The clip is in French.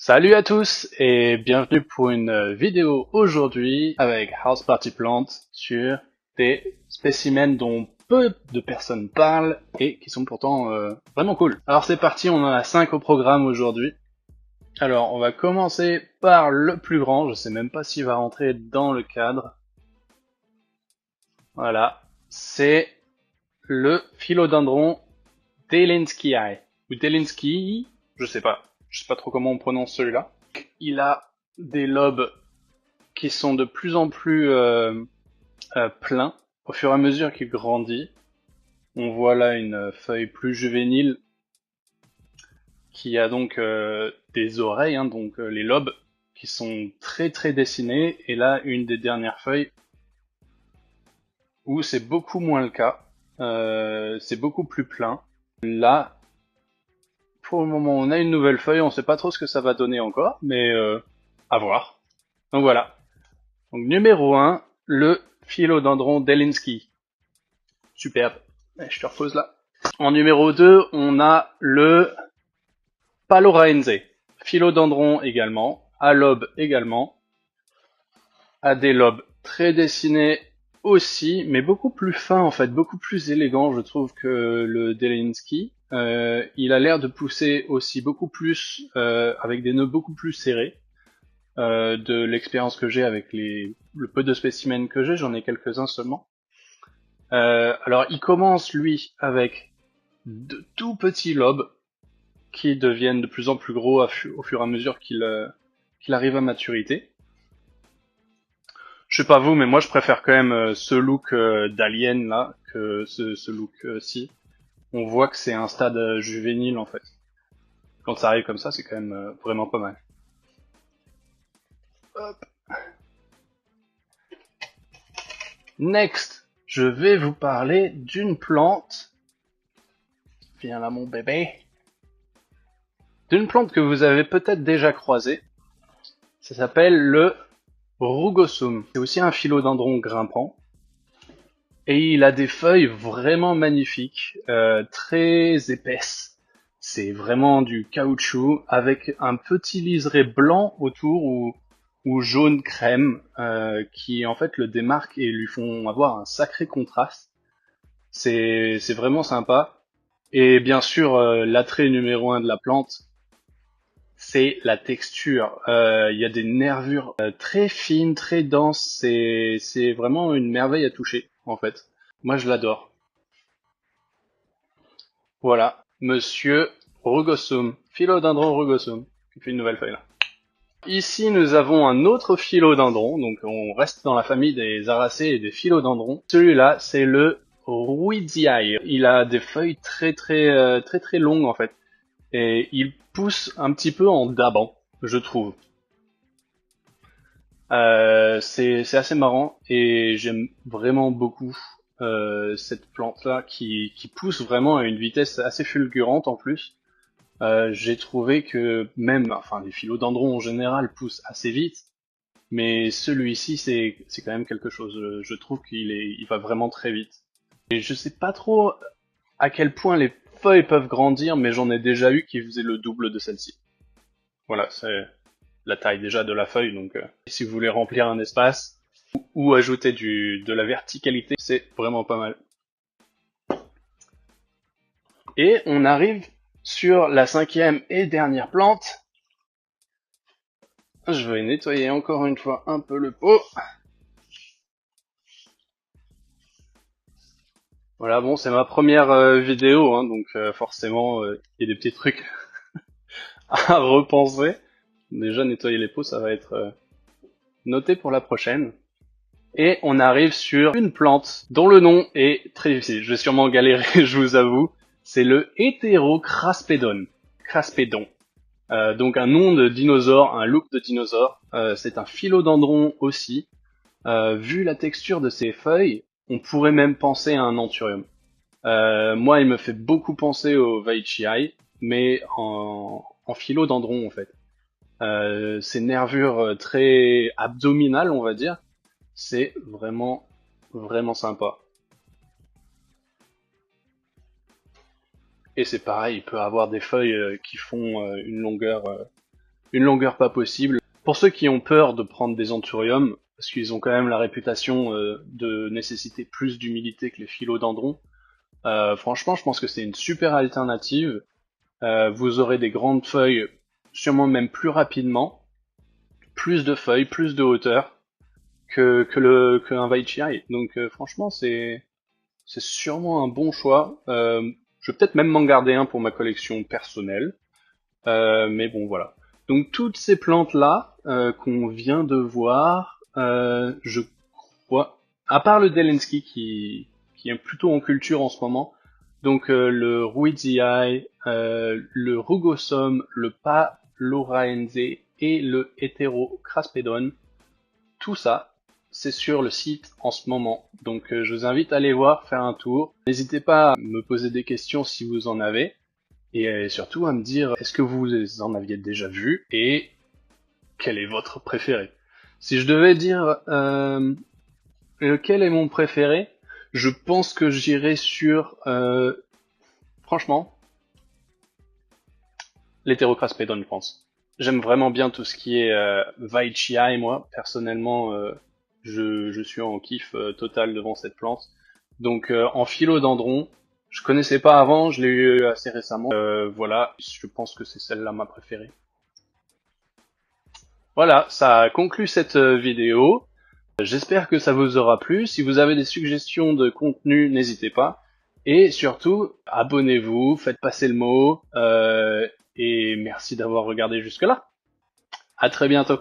Salut à tous et bienvenue pour une vidéo aujourd'hui avec House Party Plant sur des spécimens dont peu de personnes parlent et qui sont pourtant vraiment cool. Alors c'est parti, on en a 5 au programme aujourd'hui. Alors on va commencer par le plus grand, je sais même pas s'il va rentrer dans le cadre. Voilà, c'est le philodendron Delinsky ou Delinsky, je sais pas. Je sais pas trop comment on prononce celui-là. Il a des lobes qui sont de plus en plus pleins au fur et à mesure qu'il grandit. On voit là une feuille plus juvénile qui a donc des oreilles, hein, donc les lobes qui sont très très dessinés. Et là, une des dernières feuilles où c'est beaucoup moins le cas. C'est beaucoup plus plein. Là, pour le moment, on a une nouvelle feuille. On sait pas trop ce que ça va donner encore, mais à voir. Donc voilà. Donc numéro 1, le philodendron Delinsky. Superbe. Je te repose là. En numéro 2, on a le Paloraense. Philodendron également, à lobe également, à des lobes très dessinés aussi, mais beaucoup plus fins en fait, beaucoup plus élégant je trouve que le Delinsky. Il a l'air de pousser aussi beaucoup plus, avec des nœuds beaucoup plus serrés. De l'expérience que j'ai avec le peu de spécimens que j'ai, j'en ai quelques-uns seulement. Alors il commence lui avec de tout petits lobes qui deviennent de plus en plus gros au fur et à mesure qu'il arrive à maturité. Je sais pas vous, mais moi je préfère quand même ce look d'alien là que ce look-ci. On voit que c'est un stade juvénile en fait. Quand ça arrive comme ça, c'est quand même vraiment pas mal. Hop. Next, je vais vous parler d'une plante. Viens là mon bébé. D'une plante que vous avez peut-être déjà croisée. Ça s'appelle le Rugosum. C'est aussi un philodendron grimpant. Et il a des feuilles vraiment magnifiques, très épaisses. C'est vraiment du caoutchouc avec un petit liseré blanc autour ou jaune crème qui en fait le démarquent et lui font avoir un sacré contraste. C'est vraiment sympa. Et bien sûr, l'attrait numéro 1 de la plante, c'est la texture. Il y a des nervures très fines, très denses. C'est vraiment une merveille à toucher, en fait. Moi, je l'adore. Voilà, Monsieur Rugosum, Philodendron Rugosum, qui fait une nouvelle feuille là. Ici, nous avons un autre philodendron, donc on reste dans la famille des aracées et des philodendrons. Celui-là, c'est le Ruidiae. Il a des feuilles très longues en fait, et il pousse un petit peu en daban, je trouve. C'est assez marrant et j'aime vraiment beaucoup cette plante-là qui pousse vraiment à une vitesse assez fulgurante en plus. J'ai trouvé que même, enfin les philodendrons en général poussent assez vite, mais celui-ci c'est quand même quelque chose. Je trouve il va vraiment très vite. Et je sais pas trop à quel point les feuilles peuvent grandir, mais j'en ai déjà eu qui faisaient le double de celle-ci. Voilà, c'est la taille déjà de la feuille, donc si vous voulez remplir un espace ou ajouter de la verticalité, c'est vraiment pas mal. Et on arrive sur la 5e et dernière plante. Je vais nettoyer encore une fois un peu le pot. Voilà, bon, c'est ma première vidéo, hein, donc forcément, il y a des petits trucs à repenser. Déjà, nettoyer les pots, ça va être noté pour la prochaine. Et on arrive sur une plante dont le nom est très difficile. Je vais sûrement galérer, je vous avoue. C'est le Heterocraspedon. Craspedon. Donc un nom de dinosaure, un look de dinosaure. C'est un philodendron aussi. Vu la texture de ses feuilles, on pourrait même penser à un anthurium. Moi, il me fait beaucoup penser au Veitchii, mais en philodendron en fait. Ces nervures très abdominales, on va dire, c'est vraiment sympa. Et c'est pareil, il peut avoir des feuilles qui font une longueur une longueur pas possible. Pour ceux qui ont peur de prendre des anthuriums, parce qu'ils ont quand même la réputation de nécessiter plus d'humidité que les philodendrons, franchement, je pense que c'est une super alternative. Vous aurez des grandes feuilles, sûrement même plus rapidement, plus de feuilles, plus de hauteur qu'un Weichai. Donc franchement, c'est sûrement un bon choix. Je vais peut-être même m'en garder un pour ma collection personnelle. Mais bon, voilà. Donc toutes ces plantes-là qu'on vient de voir, je crois, à part le Delensky qui est plutôt en culture en ce moment, donc le Ruidzii, le Rugosum, le Paloraense et le Heterocraspedon, tout ça, c'est sur le site en ce moment. Donc je vous invite à aller voir, faire un tour. N'hésitez pas à me poser des questions si vous en avez. Et surtout à me dire, est-ce que vous en aviez déjà vu et quel est votre préféré? Si je devais dire lequel est mon préféré, je pense que j'irais sur, franchement, l'hétérocraspédon, je pense. J'aime vraiment bien tout ce qui est Weichii, moi, personnellement, je suis en kiff total devant cette plante. Donc en philodendron, je connaissais pas avant, je l'ai eu assez récemment. Voilà, je pense que c'est celle-là ma préférée. Voilà, ça conclut cette vidéo. J'espère que ça vous aura plu. Si vous avez des suggestions de contenu, n'hésitez pas. Et surtout, abonnez-vous, faites passer le mot. Et merci d'avoir regardé jusque-là. À très bientôt.